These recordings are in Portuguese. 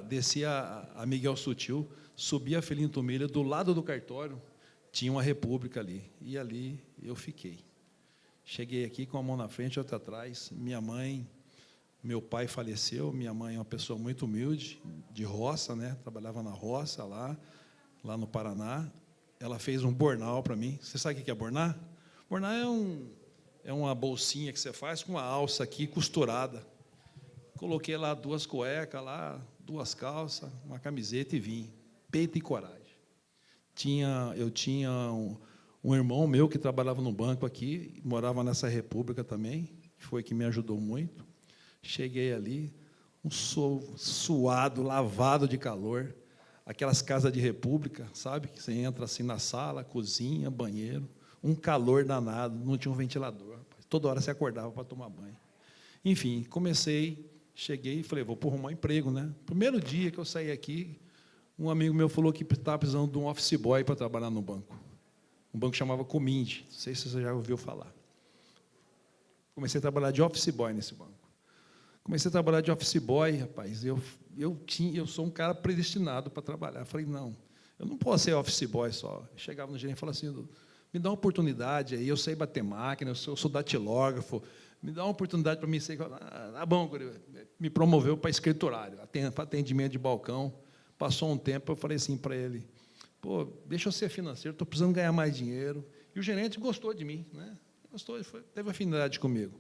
descia a Miguel Sutil, subia a Felinto Milha, do lado do cartório tinha uma república ali, e ali eu fiquei. Cheguei aqui com a mão na frente e outra atrás. Meu pai faleceu, minha mãe é uma pessoa muito humilde, de roça, né? Trabalhava na roça lá no Paraná. Ela fez um bornal para mim. Você sabe o que é bornar? Bornar é uma bolsinha que você faz com uma alça aqui costurada. Coloquei lá 2 cuecas, 2 calças, uma camiseta e vim. Peito e coragem. Eu tinha um irmão meu que trabalhava no banco aqui, morava nessa república também, que foi que me ajudou muito. Cheguei ali, suado, lavado de calor, aquelas casas de república, sabe? Que você entra assim na sala, cozinha, banheiro, um calor danado, não tinha um ventilador, rapaz. Toda hora você acordava para tomar banho. Enfim, cheguei e falei, vou arrumar um emprego, né? Primeiro dia que eu saí aqui, um amigo meu falou que estava precisando de um office boy para trabalhar no banco. Um banco chamava Cominde, não sei se você já ouviu falar. Comecei a trabalhar de office boy nesse banco. Comecei a trabalhar de office boy, rapaz. Eu sou um cara predestinado para trabalhar. Falei, não, eu não posso ser office boy só. Eu chegava no gerente e falava assim, me dá uma oportunidade aí, eu sei bater máquina, eu sou datilógrafo, me dá uma oportunidade para mim ser. Ah, bom, me promoveu para escriturário, para atendimento de balcão. Passou um tempo, eu falei assim para ele, pô, deixa eu ser financeiro, estou precisando ganhar mais dinheiro. E o gerente gostou de mim, né? Teve afinidade comigo.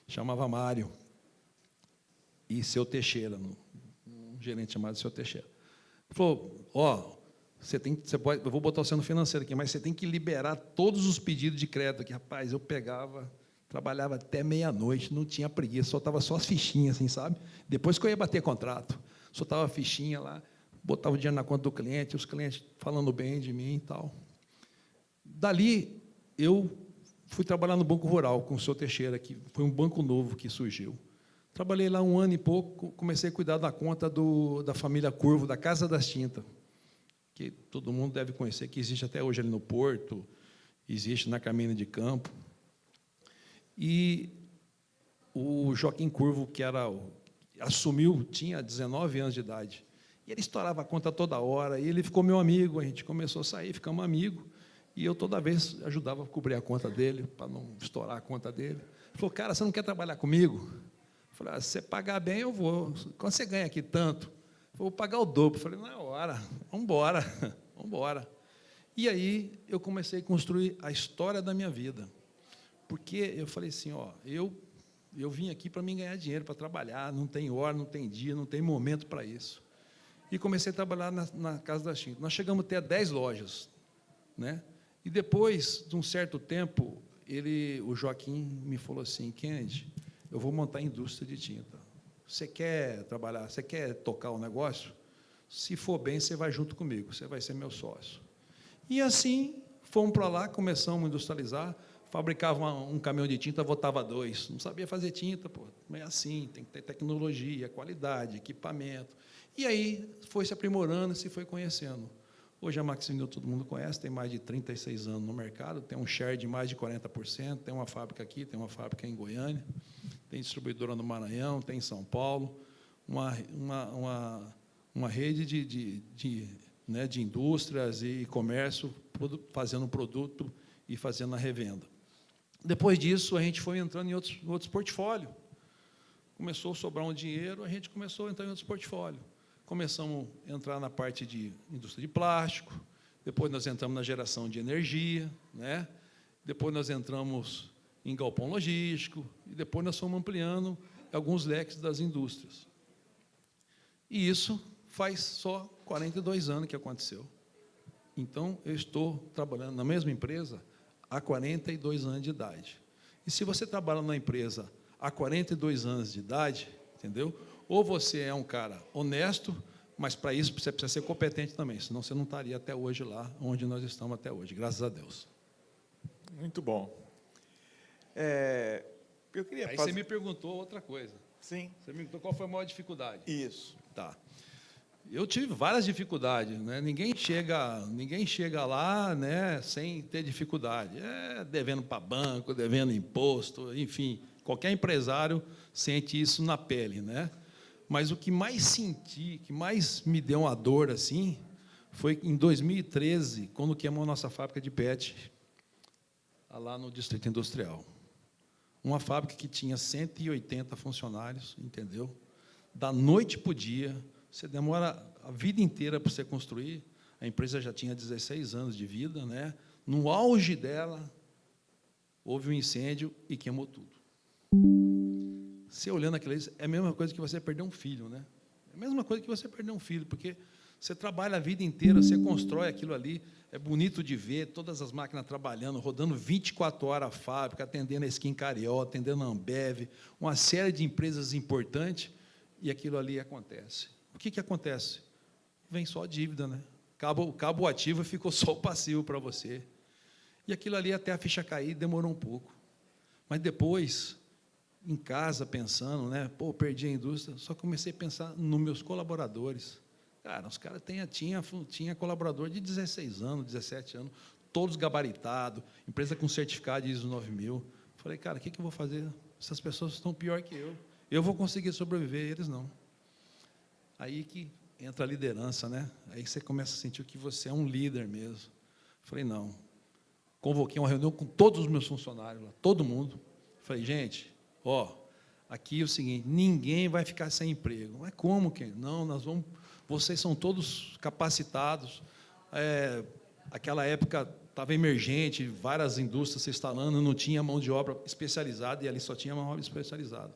Chamava Mário. E Seu Teixeira, um gerente chamado Seu Teixeira. Ele falou, eu vou botar você no financeiro aqui, mas você tem que liberar todos os pedidos de crédito aqui. Rapaz, eu trabalhava até meia-noite, não tinha preguiça, soltava só as fichinhas, assim, sabe? Depois que eu ia bater contrato, soltava a fichinha lá, botava o dinheiro na conta do cliente, os clientes falando bem de mim e tal. Dali, eu fui trabalhar no Banco Rural com o Seu Teixeira, que foi um banco novo que surgiu. Trabalhei lá 1 ano e pouco, comecei a cuidar da conta da família Curvo, da Casa das Tintas, que todo mundo deve conhecer, que existe até hoje ali no Porto, existe na Caminha de Campo. E o Joaquim Curvo, assumiu, tinha 19 anos de idade. E ele estourava a conta toda hora, e ele ficou meu amigo, a gente começou a sair, ficamos amigos, e eu toda vez ajudava a cobrir a conta dele, para não estourar a conta dele. Ele falou, cara, você não quer trabalhar comigo? Eu falei, se você pagar bem, eu vou. Quando você ganha aqui tanto? Eu vou pagar o dobro. Eu falei, na hora, vamos embora, vamos embora. E aí eu comecei a construir a história da minha vida. Porque eu falei assim, eu vim aqui para mim ganhar dinheiro, para trabalhar, não tem hora, não tem dia, não tem momento para isso. E comecei a trabalhar na Casa das Tintas. Nós chegamos a ter 10 lojas, né? E depois de um certo tempo, o Joaquim me falou assim, Kennedy, eu vou montar a indústria de tinta. Você quer trabalhar, você quer tocar o negócio? Se for bem, você vai junto comigo, você vai ser meu sócio. E assim, fomos para lá, começamos a industrializar, fabricava um caminhão de tinta, botava 2. Não sabia fazer tinta, pô, não é assim, tem que ter tecnologia, qualidade, equipamento. E aí foi se aprimorando, se foi conhecendo. Hoje a Maxvinil todo mundo conhece, tem mais de 36 anos no mercado, tem um share de mais de 40%, tem uma fábrica aqui, tem uma fábrica em Goiânia, tem distribuidora no Maranhão, tem em São Paulo, uma rede de indústrias e comércio fazendo produto e fazendo a revenda. Depois disso, a gente foi entrando em outros portfólios. Começou a sobrar um dinheiro, a gente começou a entrar em outros portfólios. Começamos a entrar na parte de indústria de plástico, depois nós entramos na geração de energia, né? Depois nós entramos em galpão logístico, e depois nós fomos ampliando alguns leques das indústrias. E isso faz só 42 anos que aconteceu. Então, eu estou trabalhando na mesma empresa há 42 anos de idade. E se você trabalha na empresa há 42 anos de idade, entendeu? Ou você é um cara honesto, mas para isso você precisa ser competente também, senão você não estaria até hoje lá onde nós estamos até hoje, graças a Deus. Muito bom. Eu queria Aí você me perguntou outra coisa. Sim. Você me perguntou qual foi a maior dificuldade. Isso. Tá. Eu tive várias dificuldades, né? Ninguém chega lá, né, sem ter dificuldade. Devendo para banco, devendo imposto, enfim, qualquer empresário sente isso na pele, né? Mas o que mais senti, que mais me deu uma dor assim, foi em 2013, quando queimou a nossa fábrica de PET, lá no Distrito Industrial. Uma fábrica que tinha 180 funcionários, entendeu? Da noite para o dia, você demora a vida inteira para você construir. A empresa já tinha 16 anos de vida, né? No auge dela, houve um incêndio e queimou tudo. Você olhando aquilo ali, é a mesma coisa que você perder um filho, né? É a mesma coisa que você perder um filho, porque você trabalha a vida inteira, você constrói aquilo ali, é bonito de ver, todas as máquinas trabalhando, rodando 24 horas a fábrica, atendendo a Skin Cariol, atendendo a Ambev, uma série de empresas importantes, e aquilo ali acontece. O que acontece? Vem só a dívida, né? Acaba o ativo e ficou só o passivo para você. E aquilo ali, até a ficha cair, demorou um pouco. Mas depois, em casa, pensando, né? Pô, perdi a indústria, só comecei a pensar nos meus colaboradores. Cara, os caras tinha colaborador de 16 anos, 17 anos, todos gabaritados, empresa com certificado de ISO 9000. Falei, cara, o que eu vou fazer? Essas pessoas estão pior que eu. Eu vou conseguir sobreviver, eles não. Aí que entra a liderança, né? Aí você começa a sentir que você é um líder mesmo. Falei, não. Convoquei uma reunião com todos os meus funcionários, lá, todo mundo. Falei, gente, aqui é o seguinte, ninguém vai ficar sem emprego. Mas como que? Não, vocês são todos capacitados. Aquela época estava emergente, várias indústrias se instalando, não tinha mão de obra especializada, e ali só tinha mão de obra especializada.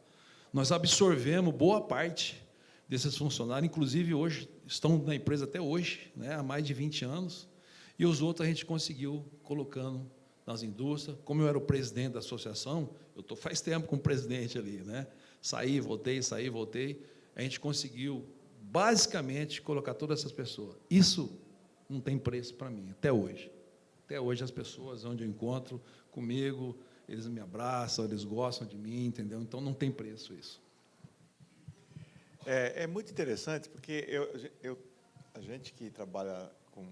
Nós absorvemos boa parte desses funcionários, inclusive hoje, estão na empresa até hoje, né, há mais de 20 anos, e os outros a gente conseguiu colocando nas indústrias. Como eu era o presidente da associação, eu estou faz tempo como presidente ali, né? Saí, voltei, a gente conseguiu, basicamente, colocar todas essas pessoas. Isso não tem preço para mim, até hoje. Até hoje, as pessoas, onde eu encontro comigo, eles me abraçam, eles gostam de mim, entendeu? Então, não tem preço isso. É muito interessante, porque a gente que trabalha com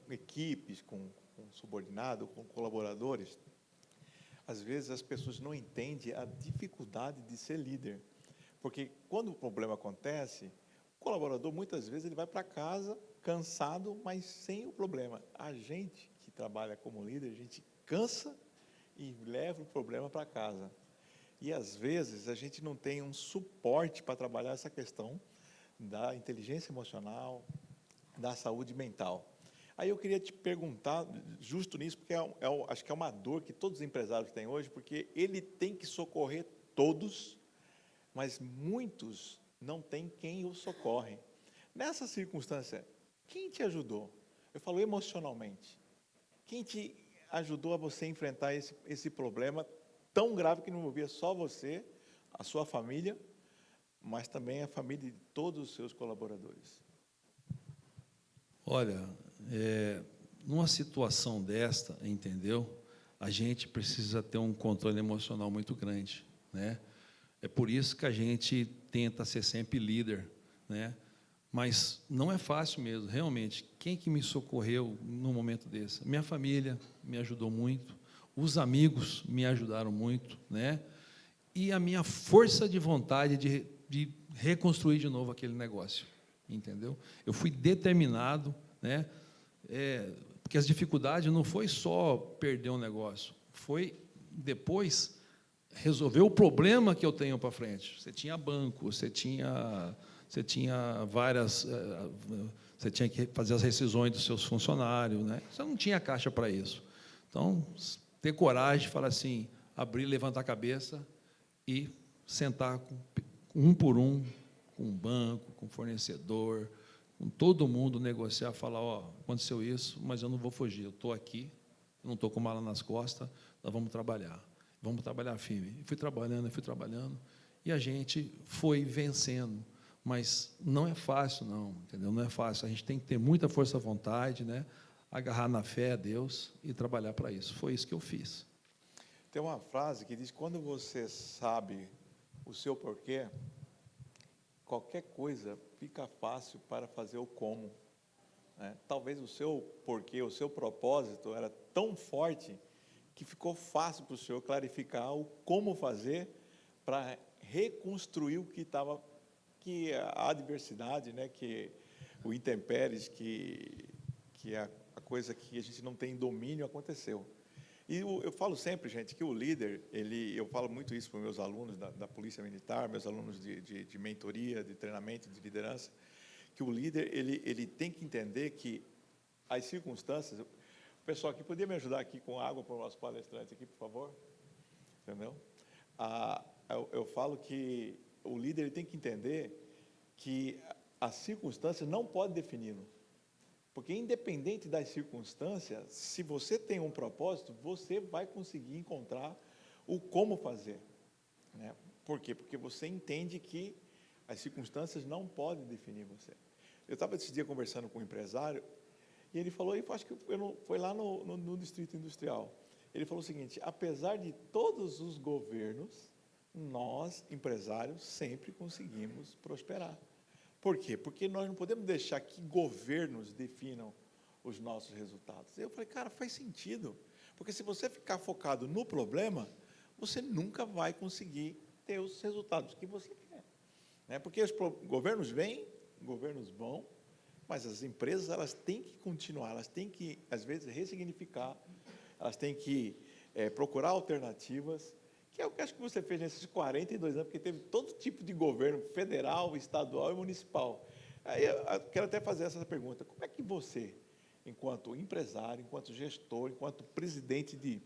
equipes, com subordinados, com colaboradores, às vezes as pessoas não entendem a dificuldade de ser líder. Porque quando o problema acontece, o colaborador, muitas vezes, ele vai para casa cansado, mas sem o problema. A gente que trabalha como líder, a gente cansa e leva o problema para casa. E, às vezes, a gente não tem um suporte para trabalhar essa questão da inteligência emocional, da saúde mental. Aí eu queria te perguntar, justo nisso, porque acho que é uma dor que todos os empresários têm hoje, porque ele tem que socorrer todos, mas muitos não têm quem o socorre. Nessa circunstância, quem te ajudou? Eu falo emocionalmente. Quem te ajudou a você enfrentar esse problema tão grave que não envolvia só você, a sua família, mas também a família de todos os seus colaboradores? Olha, numa situação desta, entendeu? A gente precisa ter um controle emocional muito grande, né? É por isso que a gente tenta ser sempre líder, né? Mas não é fácil mesmo, realmente. Quem que me socorreu num momento desse? Minha família me ajudou muito, os amigos me ajudaram muito, né? E a minha força de vontade de reconstruir de novo aquele negócio, entendeu? Eu fui determinado, né? Porque as dificuldades não foi só perder um negócio, foi depois resolver o problema que eu tenho para frente. Você tinha banco, você tinha várias, você tinha que fazer as rescisões dos seus funcionários, né? Você não tinha caixa para isso. Então, ter coragem de falar assim, abrir, levantar a cabeça e sentar um por um, com o banco, com o fornecedor, com todo mundo, negociar, falar, aconteceu isso, mas eu não vou fugir, eu estou aqui, eu não estou com mala nas costas, nós vamos trabalhar firme. E fui trabalhando, e a gente foi vencendo, mas não é fácil, não, entendeu? Não é fácil, a gente tem que ter muita força à vontade, né? Agarrar na fé a Deus e trabalhar para isso. Foi isso que eu fiz. Tem uma frase que diz, quando você sabe o seu porquê, qualquer coisa fica fácil para fazer o como, né? Talvez o seu porquê, o seu propósito era tão forte que ficou fácil para o senhor clarificar o como fazer para reconstruir o que que a adversidade, né, que o intempéries, que é a coisa que a gente não tem domínio, aconteceu. E eu falo sempre, gente, que o líder, eu falo muito isso para os meus alunos da Polícia Militar, meus alunos de mentoria, de treinamento, de liderança, que o líder, ele tem que entender que as circunstâncias... O pessoal aqui, podia me ajudar aqui com água para os nossos palestrantes aqui, por favor? Entendeu? Eu falo que o líder ele tem que entender que as circunstâncias não podem defini-lo. Porque, independente das circunstâncias, se você tem um propósito, você vai conseguir encontrar o como fazer. Né? Por quê? Porque você entende que as circunstâncias não podem definir você. Eu estava esse dia conversando com um empresário, e ele falou, acho que foi lá no Distrito Industrial, ele falou o seguinte: apesar de todos os governos, nós, empresários, sempre conseguimos prosperar. Por quê? Porque nós não podemos deixar que governos definam os nossos resultados. Eu falei, cara, faz sentido. Porque se você ficar focado no problema, você nunca vai conseguir ter os resultados que você quer. Né? Porque os governos vêm, governos vão, mas as empresas elas têm que continuar, elas têm que, às vezes, ressignificar, elas têm que procurar alternativas, que é o que acho que você fez nesses 42 anos, porque teve todo tipo de governo, federal, estadual e municipal. Aí eu quero até fazer essa pergunta: como é que você, enquanto empresário, enquanto gestor, enquanto presidente de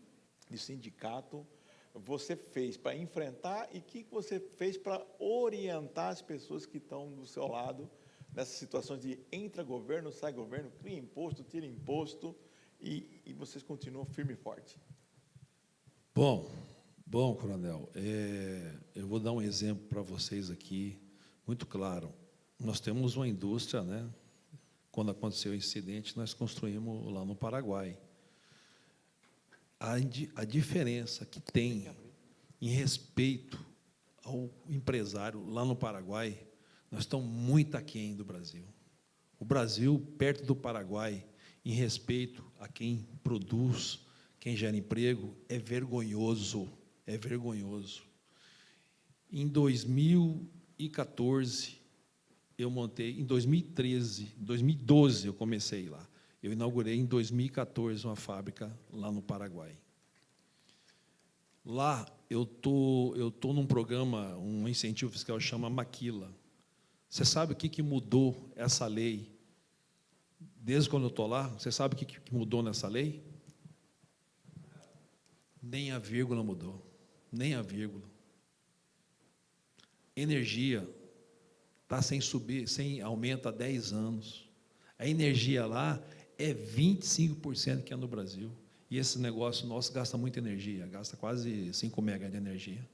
sindicato, você fez para enfrentar e o que você fez para orientar as pessoas que estão do seu lado nessas situações de entra governo, sai governo, cria imposto, tira imposto e vocês continuam firme e forte? Bom, coronel, eu vou dar um exemplo para vocês aqui, muito claro. Nós temos uma indústria, né? Quando aconteceu o incidente, nós construímos lá no Paraguai. A diferença que tem em respeito ao empresário lá no Paraguai, nós estamos muito aquém do Brasil. O Brasil, perto do Paraguai, em respeito a quem produz, quem gera emprego, é vergonhoso. É vergonhoso. Em 2014, eu montei, em 2012 eu comecei lá. Eu inaugurei em 2014 uma fábrica lá no Paraguai. Lá eu tô num programa, um incentivo fiscal chama Maquila. Você sabe o que mudou essa lei? Desde quando eu estou lá, você sabe o que mudou nessa lei? Nem a vírgula mudou. Nem a vírgula. Energia está sem subir, sem aumento há 10 anos. A energia lá é 25% que é no Brasil. E esse negócio nosso gasta muita energia, gasta quase 5 megas de energia.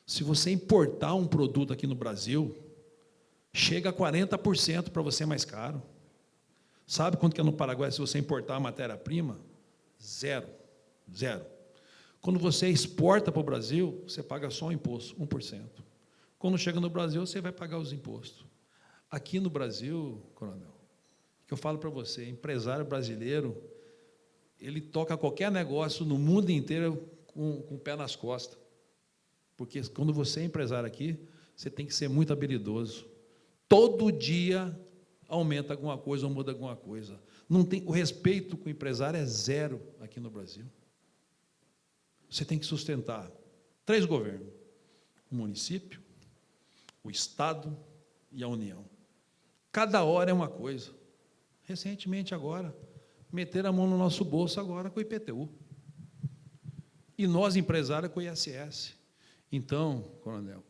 Se você importar um produto aqui no Brasil, chega a 40% para você mais caro. Sabe quanto que é no Paraguai se você importar a matéria-prima? Zero. Quando você exporta para o Brasil, você paga só o imposto, 1%. Quando chega no Brasil, você vai pagar os impostos. Aqui no Brasil, coronel, que eu falo para você, empresário brasileiro, ele toca qualquer negócio no mundo inteiro com o pé nas costas. Porque quando você é empresário aqui, você tem que ser muito habilidoso. Todo dia aumenta alguma coisa ou muda alguma coisa. Não tem, o respeito com o empresário é zero aqui no Brasil. Você tem que sustentar 3 governos: o município, o Estado e a União. Cada hora é uma coisa. Recentemente agora, meteram a mão no nosso bolso agora com o IPTU. E nós, empresários, com o ISS. Então, coronel,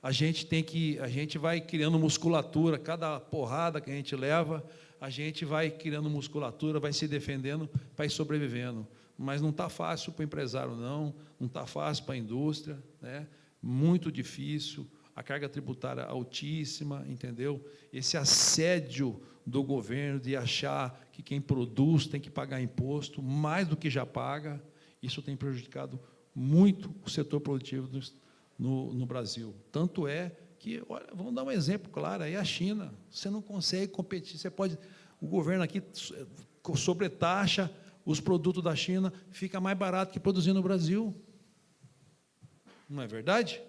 a gente vai criando musculatura, cada porrada que a gente leva, a gente vai criando musculatura, vai se defendendo, vai sobrevivendo. Mas não está fácil para o empresário, não está fácil para a indústria, né? Muito difícil, a carga tributária altíssima, entendeu? Esse assédio do governo de achar que quem produz tem que pagar imposto, mais do que já paga, isso tem prejudicado muito o setor produtivo no Brasil. Tanto é que, olha, vamos dar um exemplo claro, aí a China, você não consegue competir, o governo aqui sobretaxa os produtos da China, fica mais barato que produzir no Brasil. Não é verdade?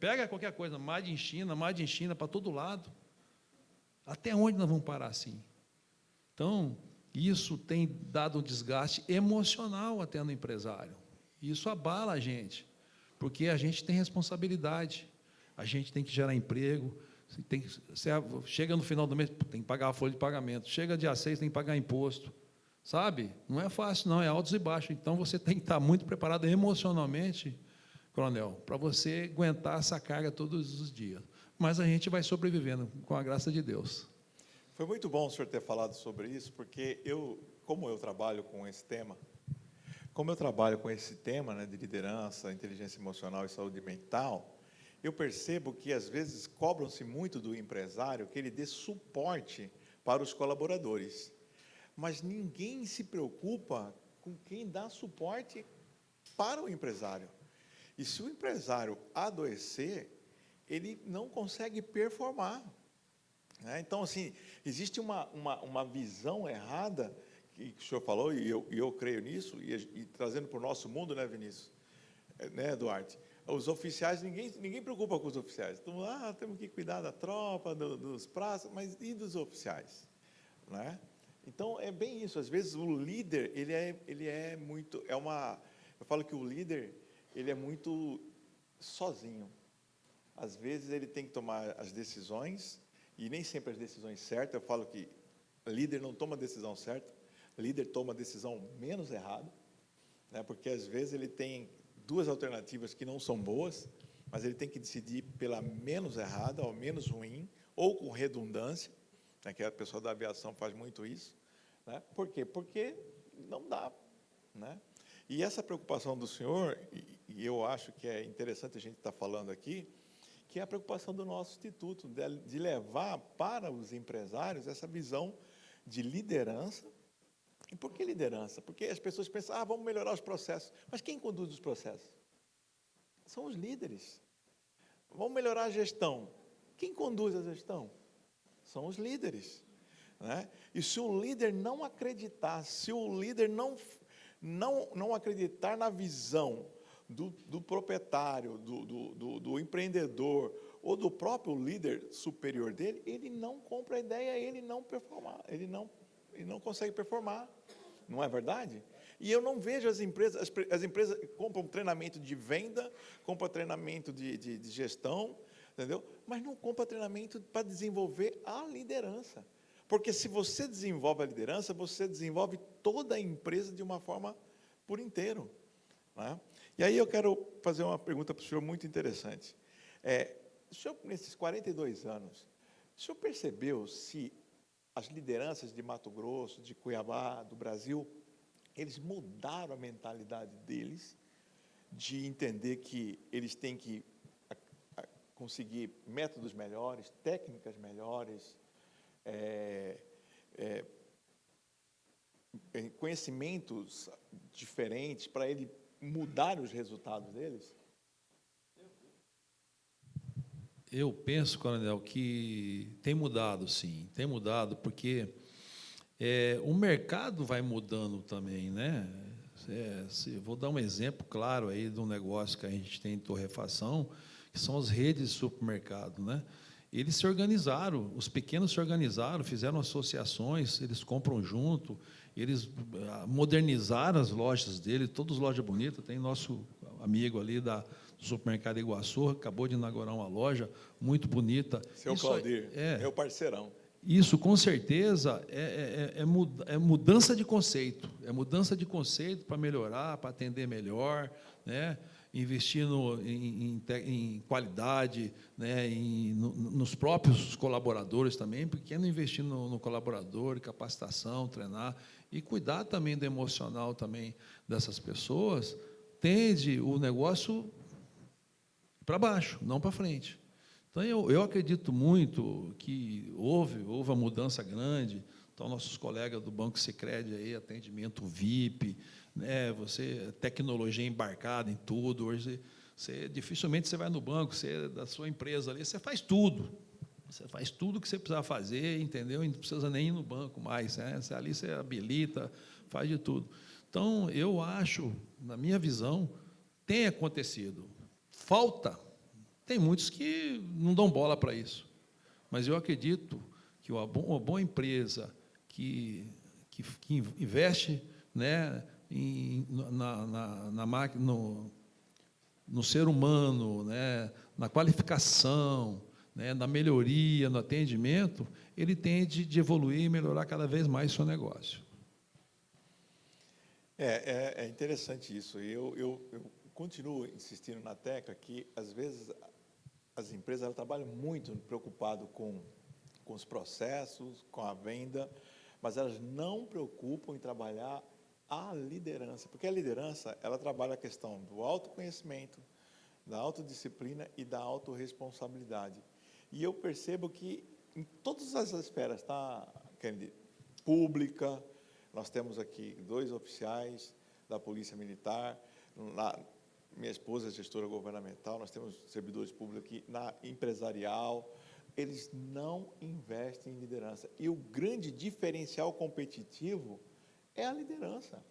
Pega qualquer coisa, Made in China para todo lado. Até onde nós vamos parar assim? Então, isso tem dado um desgaste emocional até no empresário. Isso abala a gente, porque a gente tem responsabilidade, a gente tem que gerar emprego, chega no final do mês, tem que pagar a folha de pagamento, chega dia 6, tem que pagar imposto, sabe? Não é fácil, não, é altos e baixos. Então, você tem que estar muito preparado emocionalmente, coronel, para você aguentar essa carga todos os dias. Mas a gente vai sobrevivendo, com a graça de Deus. Foi muito bom o senhor ter falado sobre isso, porque como eu trabalho com esse tema, né, de liderança, inteligência emocional e saúde mental, eu percebo que, às vezes, cobram-se muito do empresário que ele dê suporte para os colaboradores. Mas ninguém se preocupa com quem dá suporte para o empresário. E se o empresário adoecer, ele não consegue performar. Então, assim, existe uma visão errada, que o senhor falou, e eu creio nisso, e trazendo para o nosso mundo, né, Vinícius? Né, Duarte? Os oficiais, ninguém preocupa com os oficiais. Então, temos que cuidar da tropa, dos praças, mas e dos oficiais? Né? Então, é bem isso. Às vezes, o líder, ele é muito... eu falo que o líder, ele é muito sozinho. Às vezes, ele tem que tomar as decisões, e nem sempre as decisões certas. Eu falo que líder não toma a decisão certa, líder toma a decisão menos errada, né? Porque, às vezes, ele tem duas alternativas que não são boas, mas ele tem que decidir pela menos errada, ou menos ruim, ou com redundância, né, que a pessoa da aviação faz muito isso. Né? Por quê? Porque não dá. Né? E essa preocupação do senhor, e eu acho que é interessante a gente estar falando aqui, que é a preocupação do nosso instituto, de levar para os empresários essa visão de liderança. E por que liderança? Porque as pessoas pensam, vamos melhorar os processos. Mas quem conduz os processos? São os líderes. Vamos melhorar a gestão. Quem conduz a gestão? São os líderes. Né? E se o líder não acreditar, se o líder não acreditar na visão do proprietário, do empreendedor, ou do próprio líder superior dele, ele não compra a ideia, ele não consegue performar, não é verdade? E eu não vejo as empresas compram treinamento de venda, compram treinamento de gestão, entendeu? Mas não compram treinamento para desenvolver a liderança. Porque se você desenvolve a liderança, você desenvolve toda a empresa de uma forma por inteiro. Né? E aí eu quero fazer uma pergunta para o senhor muito interessante. O senhor, nesses 42 anos, o senhor percebeu se as lideranças de Mato Grosso, de Cuiabá, do Brasil, eles mudaram a mentalidade deles, de entender que eles têm que conseguir métodos melhores, técnicas melhores, conhecimentos diferentes para ele mudar os resultados deles? Eu penso, coronel, que tem mudado, sim. Tem mudado, porque o mercado vai mudando também, né? Vou dar um exemplo claro aí de um negócio que a gente tem em torrefação, que são as redes de supermercado, né? Eles se organizaram, os pequenos se organizaram, fizeram associações, eles compram junto, eles modernizaram as lojas dele, todas lojas bonitas. Tem nosso amigo ali do supermercado Iguaçu, acabou de inaugurar uma loja muito bonita. Seu Claudir, meu parceirão. Isso, com certeza, é mudança de conceito. É mudança de conceito para melhorar, para atender melhor, né? Investindo em qualidade, né? Nos próprios colaboradores também, porque não investir no colaborador, capacitação, treinar, e cuidar também do emocional também dessas pessoas, tende o negócio para baixo, não para frente. Então, eu acredito muito que houve uma mudança grande. Então, nossos colegas do Banco Sicredi aí, atendimento VIP, né, tecnologia embarcada em tudo. Hoje, dificilmente você vai no banco, da sua empresa ali, você faz tudo. Você faz tudo que você precisa fazer, entendeu? E não precisa nem ir no banco mais, né? Ali você habilita, faz de tudo. Então, eu acho, na minha visão, tem acontecido. Falta Tem muitos que não dão bola para isso. Mas eu acredito que uma boa empresa que investe, né, na máquina, no ser humano, né, na qualificação, né, na melhoria, no atendimento, ele tende de evoluir e melhorar cada vez mais o seu negócio. É interessante isso. Eu continuo insistindo na tecla que, às vezes, as empresas elas trabalham muito preocupado com os processos, com a venda, mas elas não preocupam em trabalhar a liderança, porque a liderança ela trabalha a questão do autoconhecimento, da autodisciplina e da autorresponsabilidade. E eu percebo que em todas as esferas, tá, Kennedy? Pública, nós temos aqui 2 oficiais da Polícia Militar, minha esposa é gestora governamental, nós temos servidores públicos aqui, na empresarial, eles não investem em liderança. E o grande diferencial competitivo é a liderança,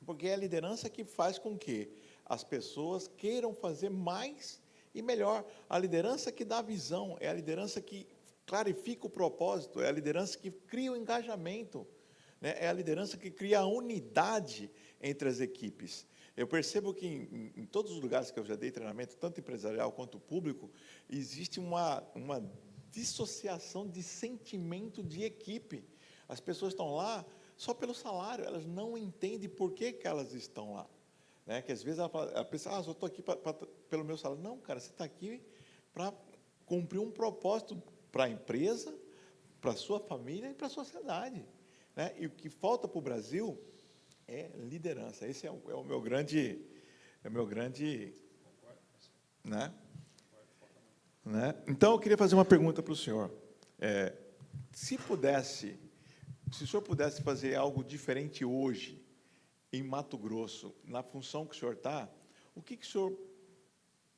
porque é a liderança que faz com que as pessoas queiram fazer mais e melhor. A liderança que dá visão, é a liderança que clarifica o propósito, é a liderança que cria o engajamento, né? É a liderança que cria a unidade entre as equipes. Eu percebo que em todos os lugares que eu já dei treinamento, tanto empresarial quanto público, existe uma dissociação de sentimento de equipe. As pessoas estão lá só pelo salário, elas não entendem por que elas estão lá. Né? Que às vezes ela pensa, eu estou aqui pelo meu salário. Não, cara, você está aqui para cumprir um propósito para a empresa, para a sua família e para a sociedade. Né? E o que falta para o Brasil é liderança. Esse é o meu grande... Né? Então, eu queria fazer uma pergunta para o senhor. Se o senhor pudesse fazer algo diferente hoje, em Mato Grosso, na função que o senhor está, o que o senhor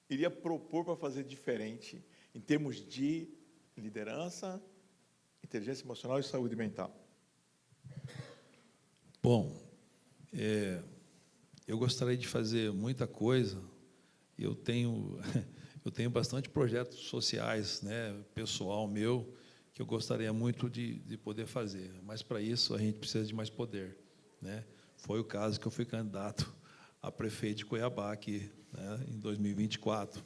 iria propor para fazer diferente em termos de liderança, inteligência emocional e saúde mental? Bom, eu gostaria de fazer muita coisa. Eu tenho bastante projetos sociais, né, pessoal meu, que eu gostaria muito de poder fazer. Mas, para isso, a gente precisa de mais poder, né? Foi o caso que eu fui candidato a prefeito de Cuiabá, aqui, né, em 2024,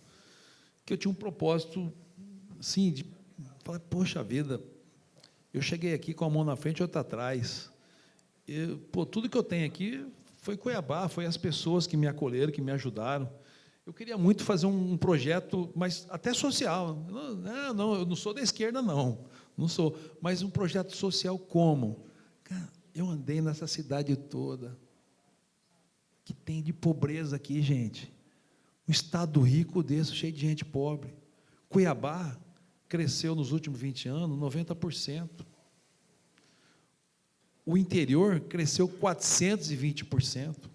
que eu tinha um propósito, assim, de falar, poxa vida, eu cheguei aqui com a mão na frente e outra atrás. Tudo que eu tenho aqui foi Cuiabá, foi as pessoas que me acolheram, que me ajudaram. Eu queria muito fazer um projeto, mas até social. Não, eu não sou da esquerda, não sou. Mas um projeto social como? Cara, eu andei nessa cidade toda, que tem de pobreza aqui, gente. Um estado rico desse, cheio de gente pobre. Cuiabá cresceu nos últimos 20 anos 90%. O interior cresceu 420%.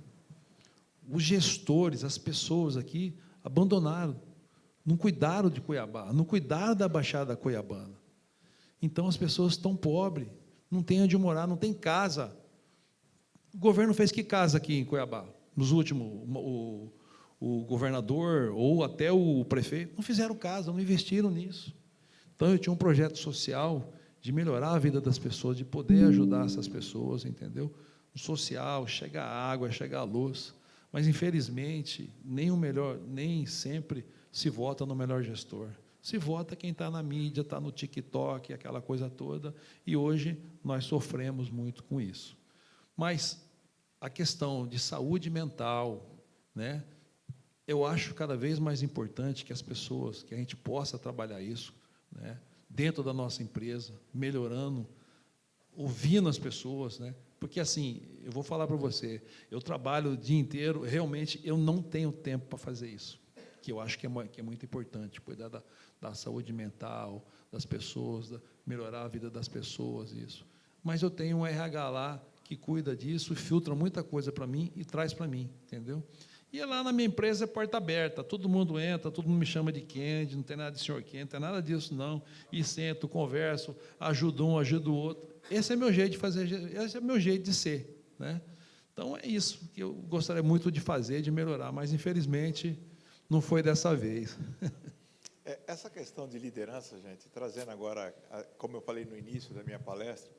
Os gestores, as pessoas aqui, abandonaram, não cuidaram de Cuiabá, não cuidaram da Baixada Cuiabana. Então, as pessoas estão pobres, não têm onde morar, não tem casa. O governo fez que casa aqui em Cuiabá? Nos últimos, o governador ou até o prefeito, não fizeram casa, não investiram nisso. Então, eu tinha um projeto social de melhorar a vida das pessoas, de poder ajudar essas pessoas, entendeu? O social, chega a água, chega a luz. Mas, infelizmente, nem sempre se vota no melhor gestor. Se vota quem está na mídia, está no TikTok, aquela coisa toda, e hoje nós sofremos muito com isso. Mas a questão de saúde mental, né, eu acho cada vez mais importante que a gente possa trabalhar isso, né, dentro da nossa empresa, melhorando, ouvindo as pessoas, né? Porque, assim, eu vou falar para você, eu trabalho o dia inteiro, realmente eu não tenho tempo para fazer isso, que eu acho que é muito importante, cuidar da saúde mental das pessoas, melhorar a vida das pessoas, isso. Mas eu tenho um RH lá que cuida disso, filtra muita coisa para mim e traz para mim, entendeu? E lá na minha empresa é porta aberta, todo mundo entra, todo mundo me chama de Kennedy, não tem nada de senhor Kennedy, não tem nada disso, não. E sento, converso, ajudo um, ajudo o outro. Esse é meu jeito de fazer, esse é meu jeito de ser, né? Então, é isso que eu gostaria muito de fazer, de melhorar, mas, infelizmente, não foi dessa vez. Essa questão de liderança, gente, trazendo agora, como eu falei no início da minha palestra,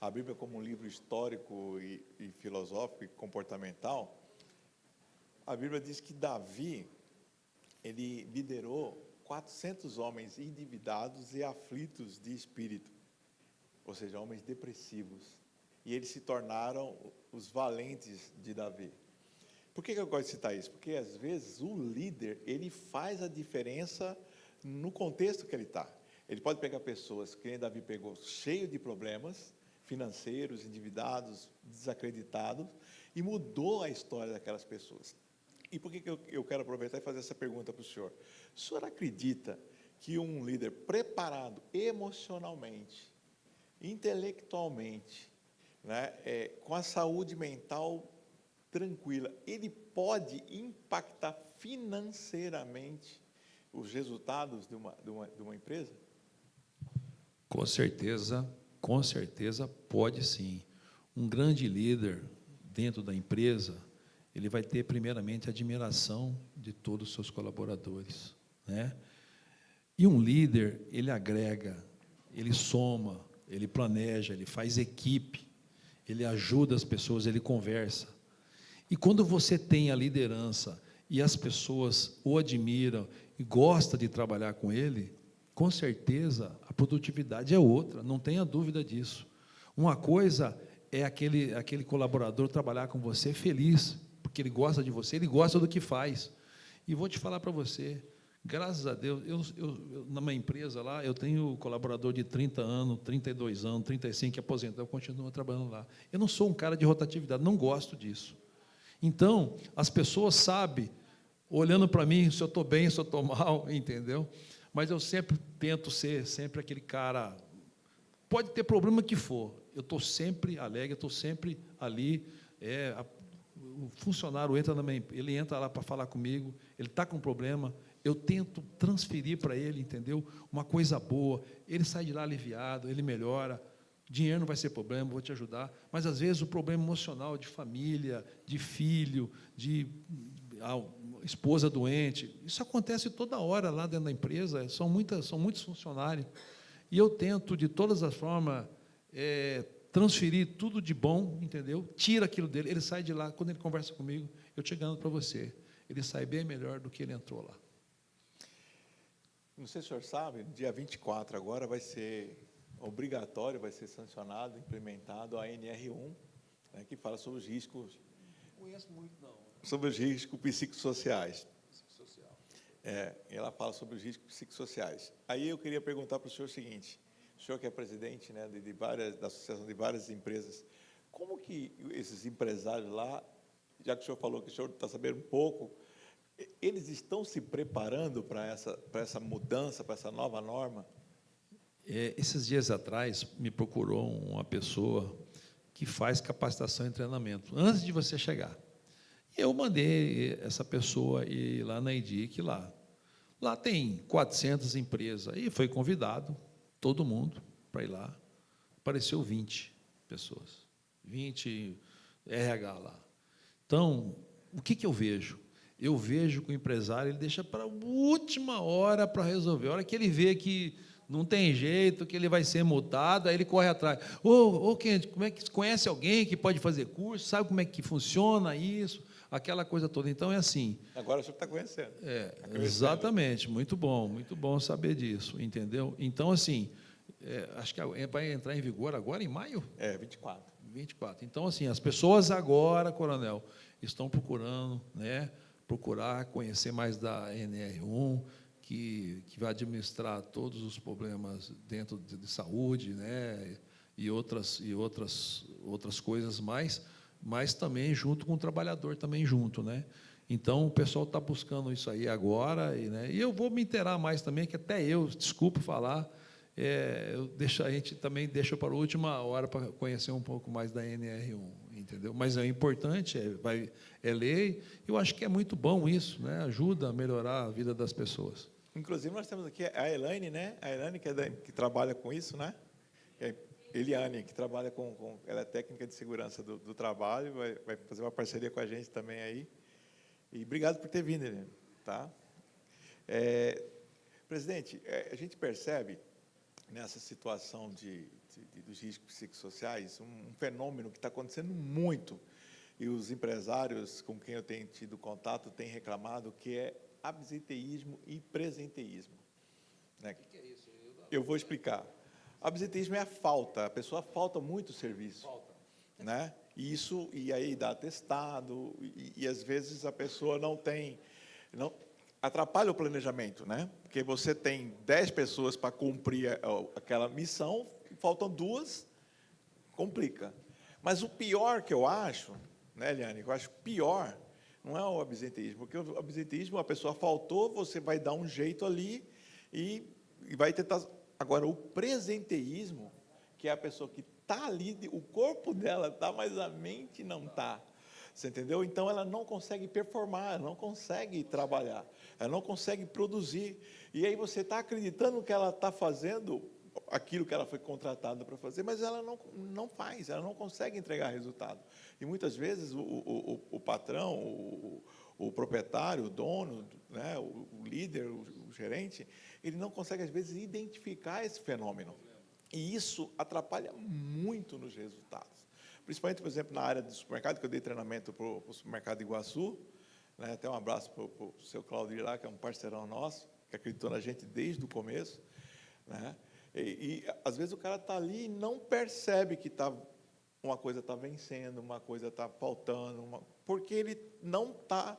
a Bíblia como um livro histórico e filosófico e comportamental, a Bíblia diz que Davi, ele liderou 400 homens endividados e aflitos de espírito, ou seja, homens depressivos, e eles se tornaram os valentes de Davi. Por que eu gosto de citar isso? Porque, às vezes, o líder, ele faz a diferença no contexto que ele está. Ele pode pegar pessoas, que nem Davi pegou, cheio de problemas financeiros, endividados, desacreditados, e mudou a história daquelas pessoas. E por que eu quero aproveitar e fazer essa pergunta para o senhor? O senhor acredita que um líder preparado emocionalmente, intelectualmente, né, com a saúde mental tranquila, ele pode impactar financeiramente os resultados de uma empresa? Com certeza pode sim. Um grande líder dentro da empresa, ele vai ter primeiramente a admiração de todos os seus colaboradores, né? E um líder, ele agrega, ele soma, ele planeja, ele faz equipe, ele ajuda as pessoas, ele conversa. E quando você tem a liderança e as pessoas o admiram e gostam de trabalhar com ele, com certeza a produtividade é outra, não tenha dúvida disso. Uma coisa é aquele colaborador trabalhar com você feliz, porque ele gosta de você, ele gosta do que faz. E vou te falar para você, graças a Deus, eu na minha empresa lá, eu tenho colaborador de 30 anos, 32 anos, 35 que aposentou, eu continuo trabalhando lá. Eu não sou um cara de rotatividade, não gosto disso. Então, as pessoas sabem, olhando para mim, se eu estou bem, se eu estou mal, entendeu? Mas eu sempre tento ser sempre aquele cara, pode ter problema que for, eu estou sempre alegre, eu estou sempre ali, o funcionário entra ele entra lá para falar comigo, ele está com um problema, eu tento transferir para ele, entendeu? Uma coisa boa, ele sai de lá aliviado, ele melhora, dinheiro não vai ser problema, vou te ajudar, mas às vezes o problema emocional de família, de filho, de esposa doente, isso acontece toda hora lá dentro da empresa, são muitos funcionários, e eu tento de todas as formas transferir tudo de bom, entendeu? Tira aquilo dele, ele sai de lá, quando ele conversa comigo, eu te garanto para você, ele sai bem melhor do que ele entrou lá. Não sei se o senhor sabe, dia 24 agora vai ser obrigatório, vai ser sancionado, implementado a NR1, né, que fala sobre os riscos. Não conheço muito, não. Sobre os riscos psicossociais. Ela fala sobre os riscos psicossociais. Aí eu queria perguntar para o senhor o seguinte: o senhor que é presidente, né, da associação de várias empresas, como que esses empresários lá, já que o senhor falou que o senhor está sabendo um pouco, eles estão se preparando para essa mudança, para essa nova norma? Esses dias atrás, me procurou uma pessoa que faz capacitação e treinamento, antes de você chegar. Eu mandei essa pessoa ir lá na EDIC, lá tem 400 empresas, e foi convidado, todo mundo, para ir lá. Apareceu 20 pessoas, 20 RH lá. Então, o que eu vejo? Eu vejo que o empresário ele deixa para a última hora para resolver. A hora que ele vê que não tem jeito, que ele vai ser multado, aí ele corre atrás. Quem, como é que conhece alguém que pode fazer curso? Sabe como é que funciona isso? Aquela coisa toda. Então, é assim. Agora o senhor está conhecendo. Exatamente. Muito bom saber disso, entendeu? Então, assim, acho que vai entrar em vigor agora, em maio? 24. 24. Então, assim, as pessoas agora, coronel, estão procurando, procurar conhecer mais da NR1, que vai administrar todos os problemas dentro de saúde, e outras coisas mais, mas também junto com o trabalhador, também junto, Então, o pessoal está buscando isso aí agora, e eu vou me inteirar mais também, que até eu, desculpe falar, a gente também deixa para a última hora para conhecer um pouco mais da NR1, entendeu? Mas é importante, é lei, eu acho que é muito bom isso, ajuda a melhorar a vida das pessoas. Inclusive, nós temos aqui a Elaine, A Elaine que trabalha com isso, Eliane, que trabalha ela é técnica de segurança do trabalho, vai fazer uma parceria com a gente também aí. E obrigado por ter vindo, Eliane, tá? Presidente, a gente percebe nessa situação dos riscos psicossociais um fenômeno que está acontecendo muito, e os empresários com quem eu tenho tido contato têm reclamado, que é absenteísmo e presenteísmo. Né? O que é isso? Eu vou explicar. Absenteísmo é a falta, a pessoa falta muito serviço. Falta. Né? E aí dá atestado, e às vezes a pessoa não atrapalha o planejamento, né? Porque você tem 10 pessoas para cumprir aquela missão, e faltam 2, complica. Mas o pior que eu acho, né, Eliane, eu acho pior, não é o absenteísmo, porque o absenteísmo, a pessoa faltou, você vai dar um jeito ali e vai tentar. Agora, o presenteísmo, que é a pessoa que está ali, o corpo dela está, mas a mente não está. Você entendeu? Então, ela não consegue performar, ela não consegue trabalhar, ela não consegue produzir. E aí você está acreditando que ela está fazendo aquilo que ela foi contratada para fazer, mas ela não faz, ela não consegue entregar resultado. E muitas vezes o patrão, o proprietário, o dono, né, o líder, o gerente, ele não consegue, às vezes, identificar esse fenômeno. E isso atrapalha muito nos resultados. Principalmente, por exemplo, na área do supermercado, que eu dei treinamento para o supermercado Iguaçu, né, até um abraço para o seu Claudio lá, que é um parceirão nosso, que acreditou na gente desde o começo, né? E às vezes o cara está ali e não percebe que uma coisa está vencendo, uma coisa está faltando, porque ele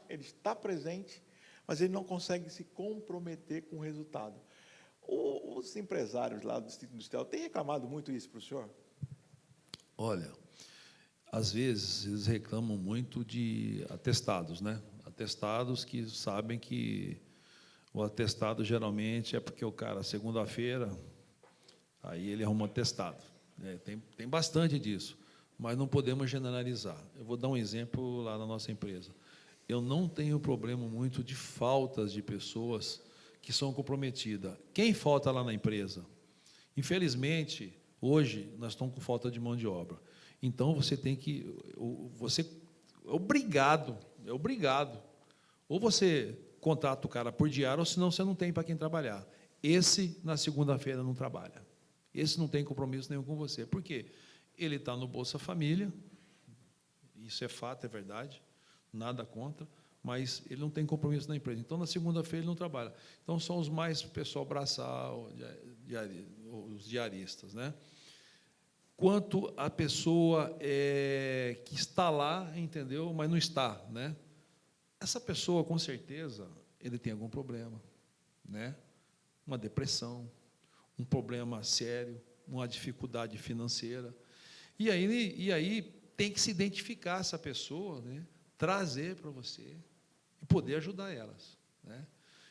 ele está presente, mas ele não consegue se comprometer com o resultado. Os empresários lá do Distrito Industrial têm reclamado muito isso para o senhor? Olha, às vezes eles reclamam muito de atestados, né? Atestados que sabem que o atestado geralmente é porque o cara, segunda-feira, aí ele arruma um atestado. Tem bastante disso, mas não podemos generalizar. Eu vou dar um exemplo lá na nossa empresa. Eu não tenho problema muito de faltas de pessoas que são comprometidas. Quem falta lá na empresa? Infelizmente, hoje, nós estamos com falta de mão de obra. Então, você é obrigado. Ou você contrata o cara por diário, ou senão você não tem para quem trabalhar. Esse, na segunda-feira, não trabalha. Esse não tem compromisso nenhum com você. Por quê? Ele está no Bolsa Família, isso é fato, é verdade, nada contra, mas ele não tem compromisso na empresa. Então, na segunda-feira, ele não trabalha. Então, são os mais pessoal braçal, os diaristas, né? Quanto a pessoa que está lá, entendeu, mas não está, né? Essa pessoa, com certeza, ele tem algum problema, né? Uma depressão, um problema sério, uma dificuldade financeira. E aí tem que se identificar essa pessoa, né? Trazer para você e poder ajudar elas, né?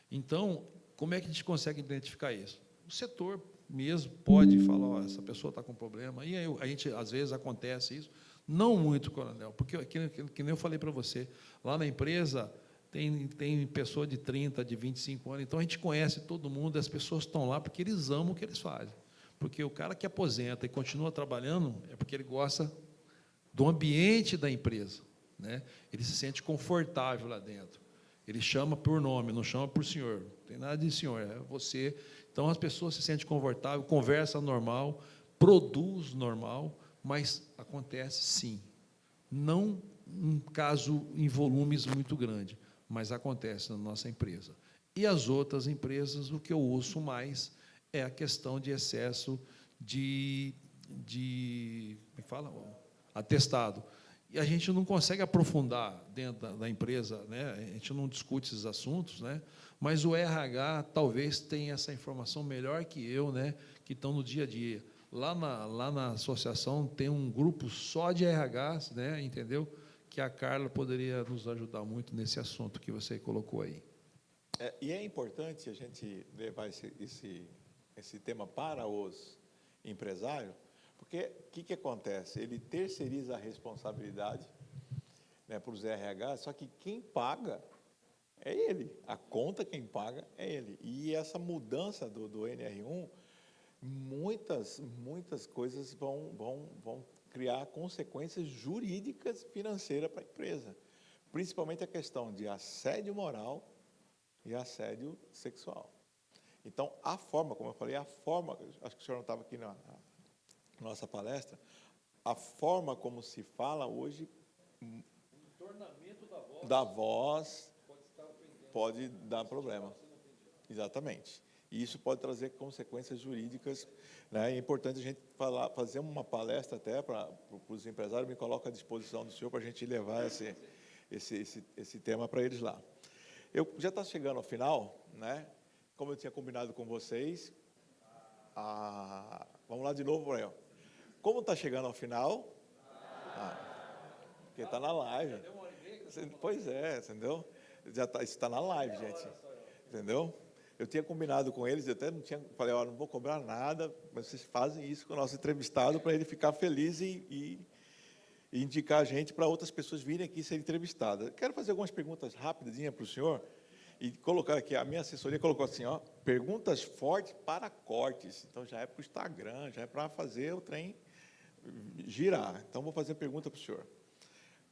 Então, como é que a gente consegue identificar isso? O setor mesmo pode falar, ó, essa pessoa está com problema, e aí a gente, às vezes, acontece isso, não muito, coronel, porque, que nem eu falei para você, lá na empresa tem pessoa de 30, de 25 anos, então a gente conhece todo mundo, as pessoas estão lá porque eles amam o que eles fazem, porque o cara que aposenta e continua trabalhando é porque ele gosta do ambiente da empresa, né? Ele se sente confortável lá dentro, ele chama por nome, não chama por senhor, não tem nada de senhor, é você. Então, as pessoas se sentem confortáveis, conversa normal, produz normal, mas acontece sim. Não um caso em volumes muito grande, mas acontece na nossa empresa. E as outras empresas, o que eu ouço mais é a questão de excesso de como fala? Atestado. E a gente não consegue aprofundar dentro da empresa, né? A gente não discute esses assuntos, né? Mas o RH talvez tenha essa informação melhor que eu, né? Que estão no dia a dia. Lá na associação tem um grupo só de RHs, né? Entendeu? Que a Carla poderia nos ajudar muito nesse assunto que você colocou aí. E é importante a gente levar esse tema para os empresários, porque o que acontece? Ele terceiriza a responsabilidade, né, para os RH, só que quem paga é ele, a conta quem paga é ele. E essa mudança do NR1, muitas coisas vão criar consequências jurídicas financeiras para a empresa, principalmente a questão de assédio moral e assédio sexual. Então, a forma, como eu falei, acho que o senhor não estava aqui na nossa palestra, a forma como se fala hoje, O entornamento da voz pode dar problema. Exatamente. E isso pode trazer consequências jurídicas, né? É importante a gente fazer uma palestra até para os empresários, me coloco à disposição do senhor para a gente levar esse tema para eles lá. Eu já está chegando ao final, né? Como eu tinha combinado com vocês, vamos lá de novo, Brian. Como está chegando ao final, porque está na live. Pois é, entendeu? Isso está na live, gente. Entendeu? Eu tinha combinado com eles, eu até não tinha, falei, não vou cobrar nada, mas vocês fazem isso com o nosso entrevistado para ele ficar feliz e indicar a gente para outras pessoas virem aqui ser entrevistadas. Quero fazer algumas perguntas rapidinhas para o senhor e colocar aqui, a minha assessoria colocou assim, perguntas fortes para cortes. Então, já é para o Instagram, já é para fazer o trem girar. Então, vou fazer a pergunta para o senhor.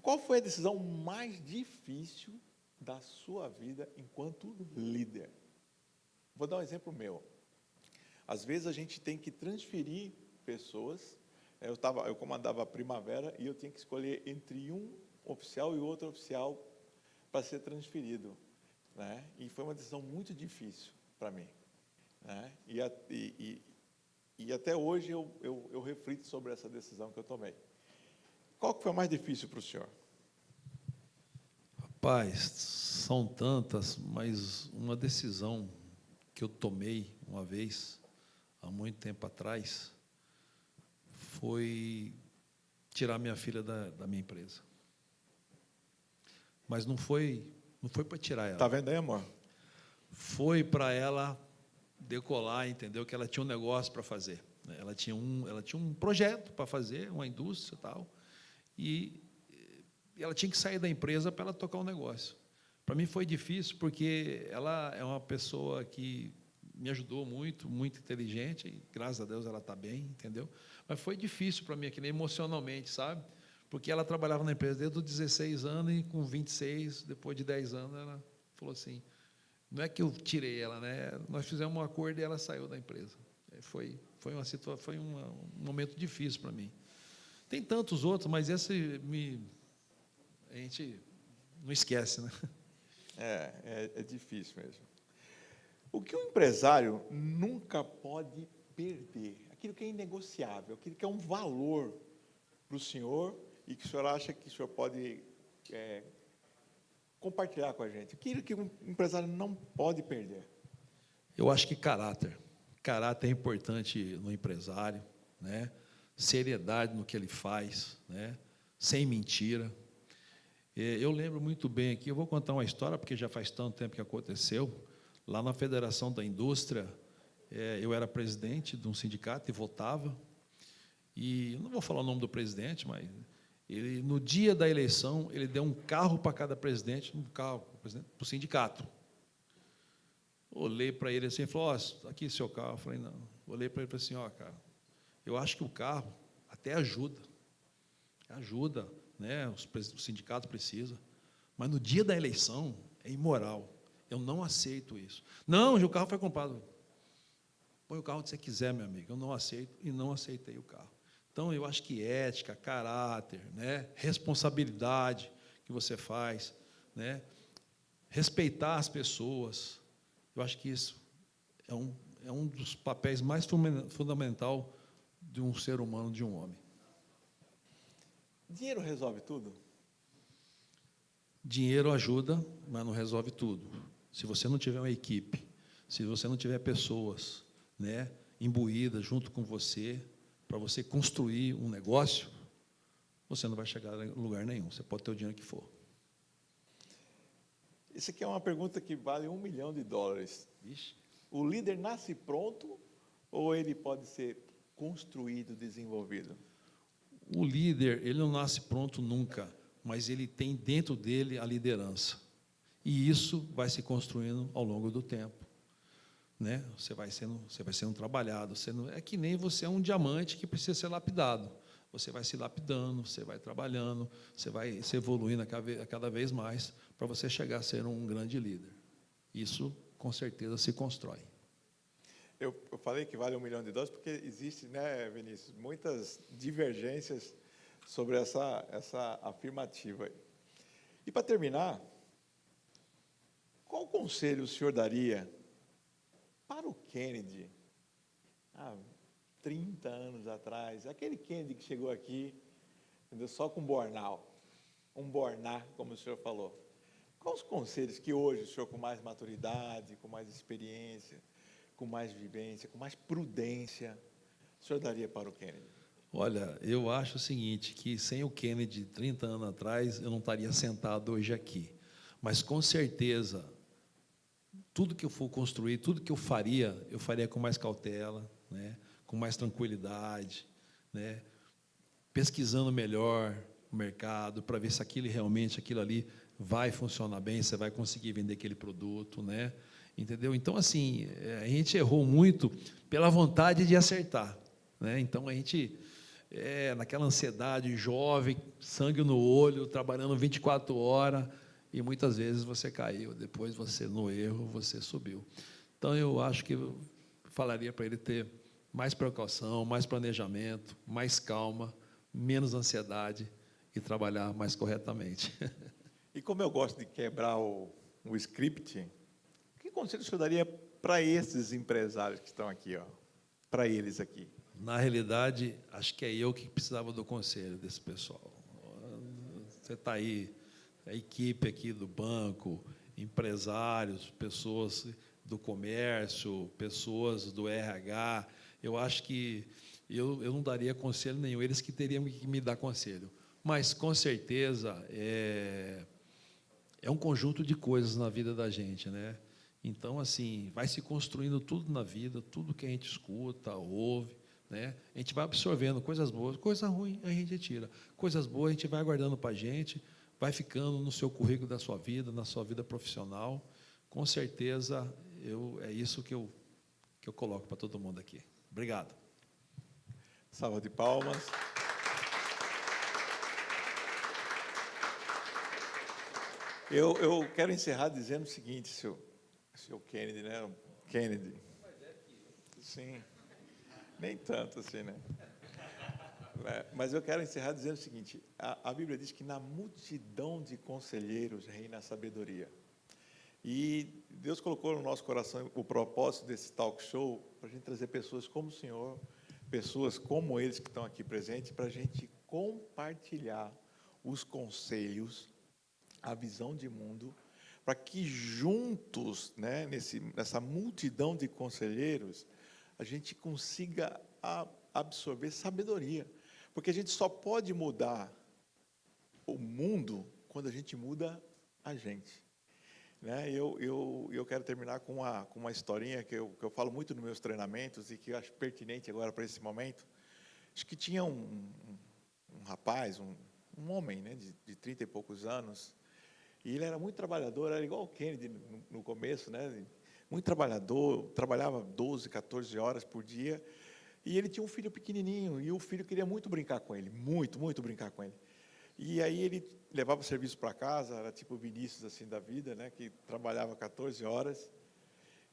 Qual foi a decisão mais difícil da sua vida enquanto líder? Vou dar um exemplo meu. Às vezes a gente tem que transferir pessoas. Eu comandava a Primavera e eu tinha que escolher entre um oficial e outro oficial para ser transferido, né? E foi uma decisão muito difícil para mim, né? E até hoje eu reflito sobre essa decisão que eu tomei. Qual que foi a mais difícil para o senhor? Rapaz, são tantas, mas uma decisão que eu tomei uma vez, há muito tempo atrás, foi tirar minha filha da minha empresa. Mas não foi para tirar ela. Está vendo aí, amor? Foi para ela decolar, entendeu? Que ela tinha um negócio para fazer. Ela tinha um projeto para fazer, uma indústria e tal, e ela tinha que sair da empresa para ela tocar um negócio. Para mim foi difícil, porque ela é uma pessoa que me ajudou muito, muito inteligente, e graças a Deus ela está bem, entendeu? Mas foi difícil para mim, aqui, emocionalmente, sabe? Porque ela trabalhava na empresa desde os 16 anos, e com 26, depois de 10 anos, ela falou assim, não é que eu tirei ela, né? Nós fizemos um acordo e ela saiu da empresa. Foi um momento difícil para mim. Tem tantos outros, mas esse a gente não esquece, né? É difícil mesmo. O que um empresário nunca pode perder? Aquilo que é inegociável, aquilo que é um valor para o senhor e que o senhor acha que o senhor pode compartilhar com a gente. Aquilo que um empresário não pode perder. Eu acho que caráter. Caráter é importante no empresário, né? Seriedade no que ele faz, né? Sem mentira. Eu lembro muito bem aqui, eu vou contar uma história, porque já faz tanto tempo que aconteceu. Lá na Federação da Indústria, eu era presidente de um sindicato e votava. E não vou falar o nome do presidente, mas ele, no dia da eleição, ele deu um carro para cada presidente, para o sindicato. Olhei para ele assim e falou, aqui seu carro. Eu falei, não. Olhei para ele e falei assim, cara, eu acho que o carro até ajuda, né? O sindicato precisa, mas no dia da eleição é imoral. Eu não aceito isso. Não, o carro foi comprado. Põe o carro onde você quiser, meu amigo. Eu não aceito e não aceitei o carro. Então, eu acho que ética, caráter, né? Responsabilidade que você faz, né? Respeitar as pessoas. Eu acho que isso é um dos papéis mais fundamental de um ser humano, de um homem. Dinheiro resolve tudo? Dinheiro ajuda, mas não resolve tudo. Se você não tiver uma equipe, se você não tiver pessoas, né, imbuídas junto com você, para você construir um negócio, você não vai chegar em lugar nenhum. Você pode ter o dinheiro que for. Isso aqui é uma pergunta que vale $1 milhão. Vixe. O líder nasce pronto ou ele pode ser construído, desenvolvido? O líder, ele não nasce pronto nunca, mas ele tem dentro dele a liderança. E isso vai se construindo ao longo do tempo, né? Você vai sendo trabalhado. É que nem você é um diamante que precisa ser lapidado. Você vai se lapidando, você vai trabalhando, você vai se evoluindo a cada vez mais para você chegar a ser um grande líder. Isso, com certeza, se constrói. Eu falei que vale $1 milhão porque existe, né, Vinícius, muitas divergências sobre essa afirmativa aí. E para terminar, qual conselho o senhor daria para o Kennedy há 30 anos atrás, aquele Kennedy que chegou aqui, entendeu, só com bornal, um borná, como o senhor falou? Quais os conselhos que hoje o senhor, com mais maturidade, com mais experiência, com mais vivência, com mais prudência, o senhor daria para o Kennedy? Olha, eu acho o seguinte, que sem o Kennedy, 30 anos atrás, eu não estaria sentado hoje aqui. Mas, com certeza, tudo que eu for construir, tudo que eu faria com mais cautela, né? Com mais tranquilidade, né? Pesquisando melhor o mercado, para ver se aquilo ali vai funcionar bem, você vai conseguir vender aquele produto, né? Entendeu? Então, assim, a gente errou muito pela vontade de acertar, né? Então, a gente, naquela ansiedade, jovem, sangue no olho, trabalhando 24 horas, e muitas vezes você caiu, depois você, no erro, você subiu. Então, eu acho que eu falaria para ele ter mais precaução, mais planejamento, mais calma, menos ansiedade e trabalhar mais corretamente. E como eu gosto de quebrar o script, que conselho o senhor daria para esses empresários que estão aqui, ó, para eles aqui? Na realidade, acho que é eu que precisava do conselho desse pessoal. Você está aí, a equipe aqui do banco, empresários, pessoas do comércio, pessoas do RH. Eu acho que eu não daria conselho nenhum, eles que teriam que me dar conselho. Mas, com certeza, é um conjunto de coisas na vida da gente, né? Então, assim, vai se construindo tudo na vida, tudo que a gente escuta, ouve, né? A gente vai absorvendo coisas boas, coisa ruim a gente tira. Coisas boas a gente vai guardando para a gente, vai ficando no seu currículo da sua vida, na sua vida profissional. Com certeza, é isso que eu coloco para todo mundo aqui. Obrigado. Salva de palmas. Eu quero encerrar dizendo o seguinte, seu Kennedy, né? Kennedy. Sim. Nem tanto assim, né? Mas eu quero encerrar dizendo o seguinte, a Bíblia diz que na multidão de conselheiros reina a sabedoria. E Deus colocou no nosso coração o propósito desse talk show para a gente trazer pessoas como o senhor, pessoas como eles que estão aqui presentes, para a gente compartilhar os conselhos, a visão de mundo, para que juntos, né, nessa multidão de conselheiros, a gente consiga absorver sabedoria. Porque a gente só pode mudar o mundo quando a gente muda a gente. Né? Eu quero terminar com uma historinha que eu falo muito nos meus treinamentos e que eu acho pertinente agora para esse momento. Acho que tinha um rapaz, um homem, né, de 30 e poucos anos, e ele era muito trabalhador, era igual o Kennedy no começo, né? Muito trabalhador, trabalhava 12, 14 horas por dia, e ele tinha um filho pequenininho, e o filho queria muito brincar com ele, muito, muito brincar com ele. E aí ele levava o serviço para casa, era tipo o Vinícius assim da vida, né, que trabalhava 14 horas.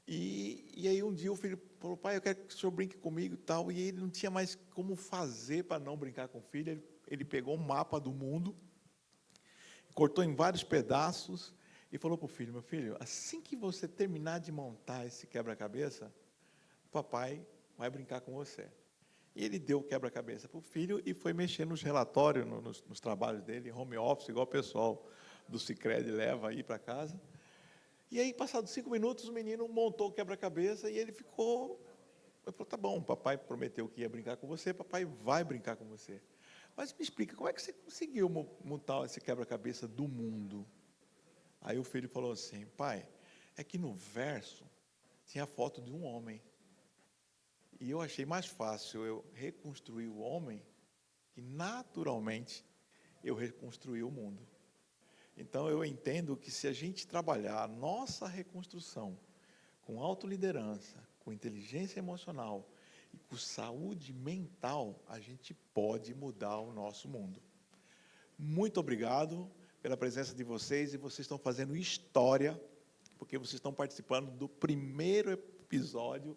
E aí um dia o filho falou: pai, eu quero que o senhor brinque comigo e tal. E ele não tinha mais como fazer para não brincar com o filho. Ele pegou um mapa do mundo, cortou em vários pedaços e falou para o filho: meu filho, assim que você terminar de montar esse quebra-cabeça, papai vai brincar com você. E ele deu o quebra-cabeça para o filho e foi mexer nos relatórios, nos trabalhos dele, home office, igual o pessoal do Sicredi leva aí para casa. E aí, passados 5 minutos, o menino montou o quebra-cabeça e ele falou: tá bom, papai prometeu que ia brincar com você, papai vai brincar com você. Mas me explica, como é que você conseguiu montar esse quebra-cabeça do mundo? Aí o filho falou assim: pai, é que no verso tinha a foto de um homem. E eu achei mais fácil eu reconstruir o homem que, naturalmente, eu reconstruí o mundo. Então, eu entendo que se a gente trabalhar a nossa reconstrução com autoliderança, com inteligência emocional e com saúde mental, a gente pode mudar o nosso mundo. Muito obrigado pela presença de vocês, e vocês estão fazendo história, porque vocês estão participando do primeiro episódio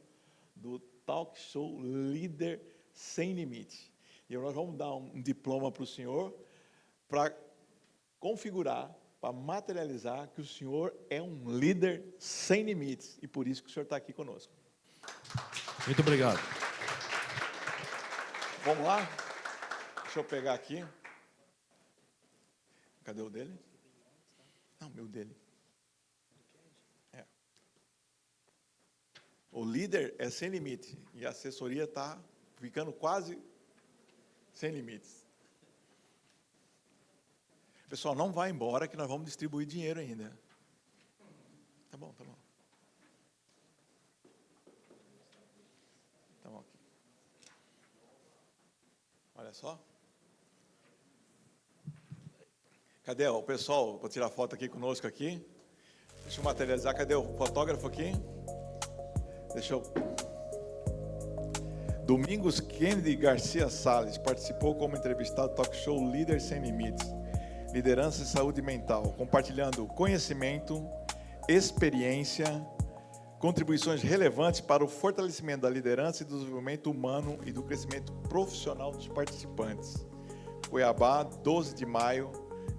do Talk Show Líder Sem Limite. E nós vamos dar um diploma para o senhor para configurar, para materializar que o senhor é um líder sem limites. E por isso que o senhor está aqui conosco. Muito obrigado. Vamos lá? Deixa eu pegar aqui. Cadê o dele? Não, meu dele. É. O líder é sem limite. E a assessoria está ficando quase sem limites. Pessoal, não vai embora que nós vamos distribuir dinheiro ainda. Tá bom, tá bom. Tá bom aqui. Olha só. Cadê o pessoal para tirar foto aqui conosco aqui? Deixa eu materializar. Cadê o fotógrafo aqui? Deixa eu... Domingos Kennedy Garcia Salles participou como entrevistado do Talk Show Líder Sem Limites. Liderança e saúde mental, compartilhando conhecimento, experiência, contribuições relevantes para o fortalecimento da liderança e do desenvolvimento humano e do crescimento profissional dos participantes. Cuiabá, 12 de maio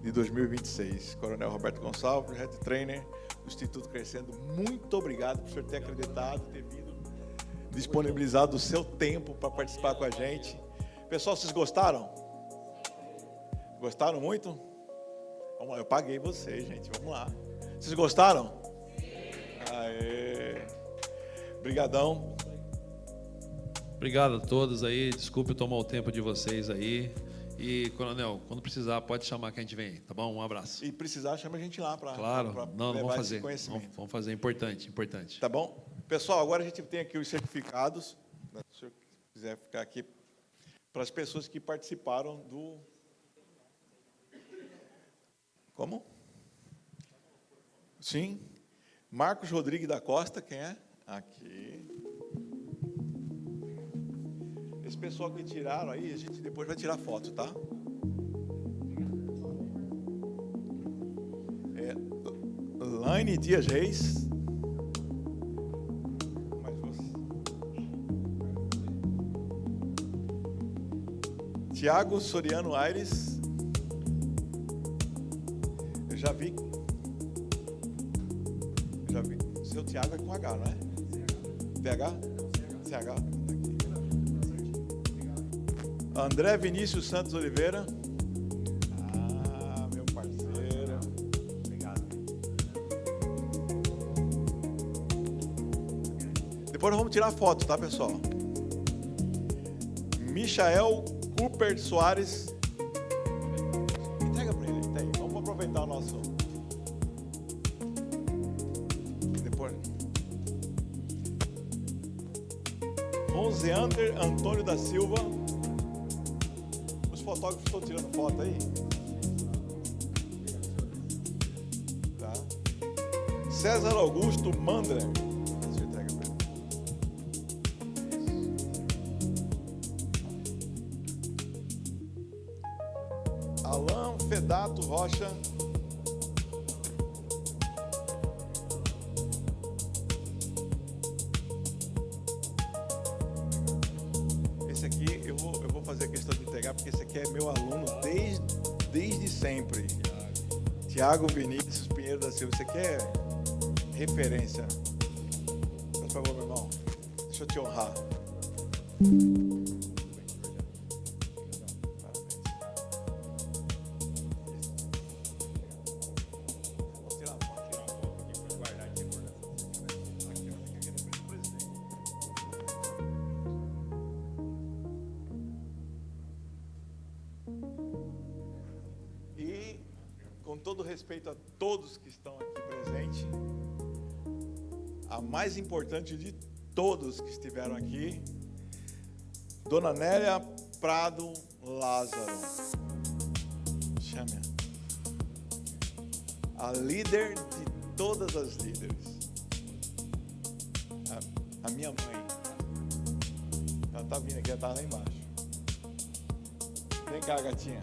de 2026. Coronel Roberto Gonçalves, Head Trainer do Instituto Crescendo. Muito obrigado por o senhor ter acreditado, ter vindo, disponibilizado o seu tempo para participar com a gente. Pessoal, vocês gostaram? Gostaram muito? Vamos lá, eu paguei vocês, gente. Vamos lá. Vocês gostaram? Aê. Obrigadão. Obrigado a todos aí. Desculpe tomar o tempo de vocês aí. E, Coronel, quando precisar, pode chamar que a gente vem, tá bom? Um abraço. E precisar, chama a gente lá para claro. Não, levar vamos fazer. esse conhecimento. Vamos fazer. Importante, importante. Tá bom? Pessoal, agora a gente tem aqui os certificados. Se o senhor quiser ficar aqui, para as pessoas que participaram do... Como? Sim. Marcos Rodrigues da Costa, quem é? Aqui. Esse pessoal que tiraram aí, a gente depois vai tirar foto, tá? Laine Dias Reis. Mais você. Tiago Soriano Aires. Eu já vi. Seu Tiago é com H, não é? TH? CH? André Vinícius Santos Oliveira. Ah, meu parceiro. Obrigado. Depois nós vamos tirar foto, tá, pessoal? Michael Cooper Soares. Entrega para ele, tem. Vamos aproveitar o nosso... Depois. Roseander Antônio da Silva. Os fotógrafos estão tirando foto aí? Tá. César Augusto Mandler. Deixa eu entregar para ele. Alan Fedato Rocha. Esse aqui eu vou fazer a questão de entregar, porque esse aqui é meu aluno desde sempre. Tiago Vinícius Pinheiro da Silva. Esse aqui é referência. Por favor, meu irmão. Deixa eu te honrar. E, com todo respeito a todos que estão aqui presentes, a mais importante de todos que estiveram aqui, Dona Nélia Prado Lázaro. Chame-a. A líder de todas as líderes. A minha mãe. Ela está vindo aqui, ela está lá embaixo. Vem cá, gatinha.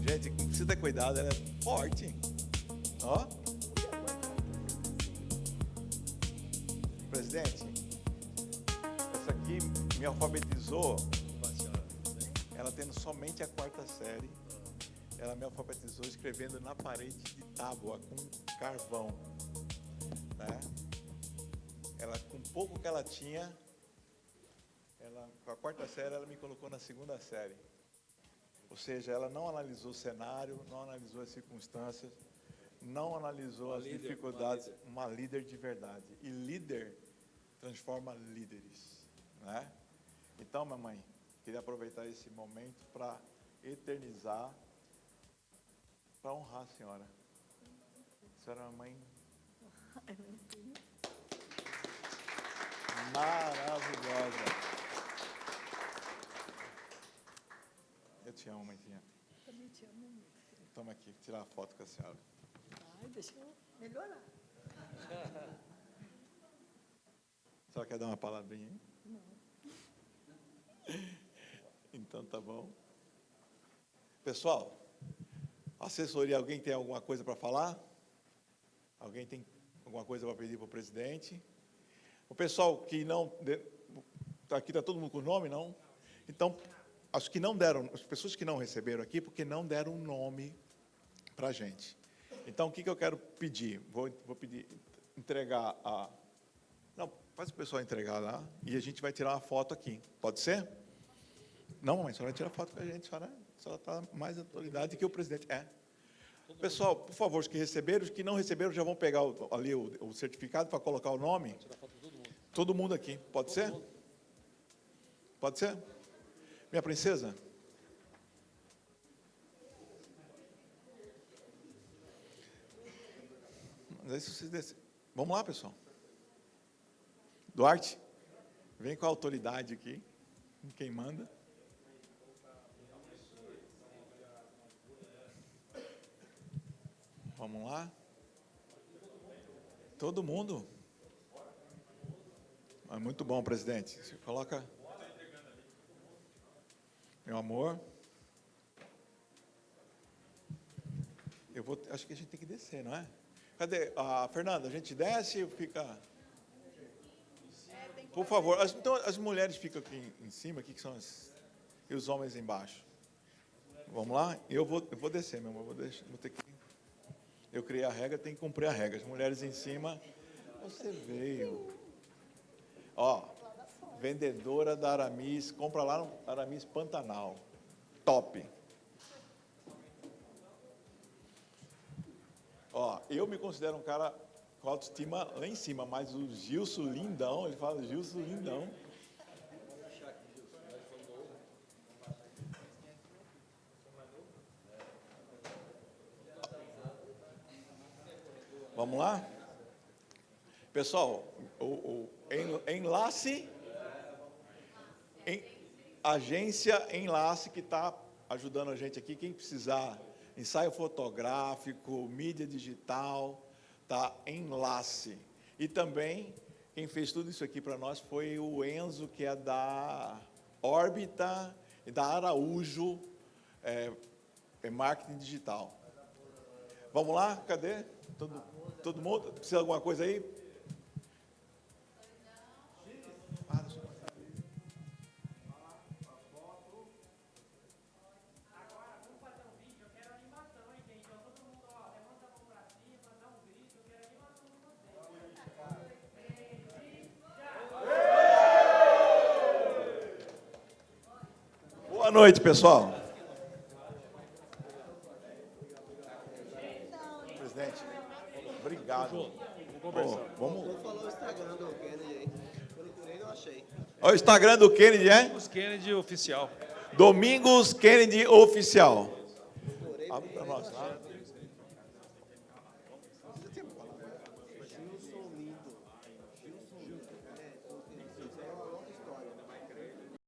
Gente, precisa ter cuidado, ela é forte. Ó. presidente, essa aqui me alfabetizou, ela tendo somente a 4ª série, ela me alfabetizou escrevendo na parede de tábua, com carvão, né? Ela, com pouco que ela tinha, com a 4ª série, ela me colocou na 2ª série. Ou seja, ela não analisou o cenário, não analisou as circunstâncias, não analisou as dificuldades. Uma líder de verdade. E líder transforma líderes, né? Então, mamãe, queria aproveitar esse momento para eternizar, para honrar a senhora. A senhora é uma mãe maravilhosa. Eu te amo, mãezinha. Também te amo muito. Toma aqui, tirar a foto com a senhora. Ai, deixa eu melhorar. A senhora quer dar uma palavrinha? Não. Então tá bom. Pessoal, assessoria, alguém tem alguma coisa para falar? Alguém tem alguma coisa para pedir para o presidente? O pessoal que não... Aqui está todo mundo com o nome, não? Então, as que não deram, as pessoas que não receberam aqui, porque não deram um nome para a gente. Então, o que eu quero pedir? Vou pedir, entregar a... Não, faz o pessoal entregar lá e a gente vai tirar uma foto aqui. Pode ser? Não, mamãe, a senhora vai tirar foto com a gente. A senhora está mais autoridade que o presidente. Pessoal, por favor, os que receberam, os que não receberam, já vão pegar ali o certificado para colocar o nome. Todo mundo aqui. Pode ser? Pode ser? Minha princesa? Vamos lá, pessoal. Duarte, vem com a autoridade aqui. Quem manda? Vamos lá. Todo mundo. Muito bom, presidente. Você coloca. Meu amor. Acho que a gente tem que descer, não é? Cadê? Fernanda, a gente desce ou fica... Por favor. Então, as mulheres ficam aqui em cima, aqui que são e os homens embaixo. Vamos lá? Eu vou descer, meu amor. Vou ter que... Eu criei a regra, tem que cumprir a regra. As mulheres em cima... Você veio. Ó, vendedora da Aramis, compra lá no Aramis Pantanal. Top. Ó, eu me considero um cara com autoestima lá em cima, mas o Gilson lindão, ele fala Gilson lindão. Vamos lá? Pessoal, Enlace, agência Enlace, que está ajudando a gente aqui, quem precisar, ensaio fotográfico, mídia digital, tá? Enlace. E também, quem fez tudo isso aqui para nós foi o Enzo, que é da Órbita e da Araújo, marketing digital. Vamos lá? Cadê? Todo mundo? Precisa de alguma coisa aí? Boa noite, pessoal. Presidente, obrigado. Vamos. Não falou o Instagram do Kennedy aí. Procurei e não achei. Olha o Instagram do Kennedy, é? Domingos Kennedy Oficial. Domingos Kennedy Oficial. Abre para nós lá.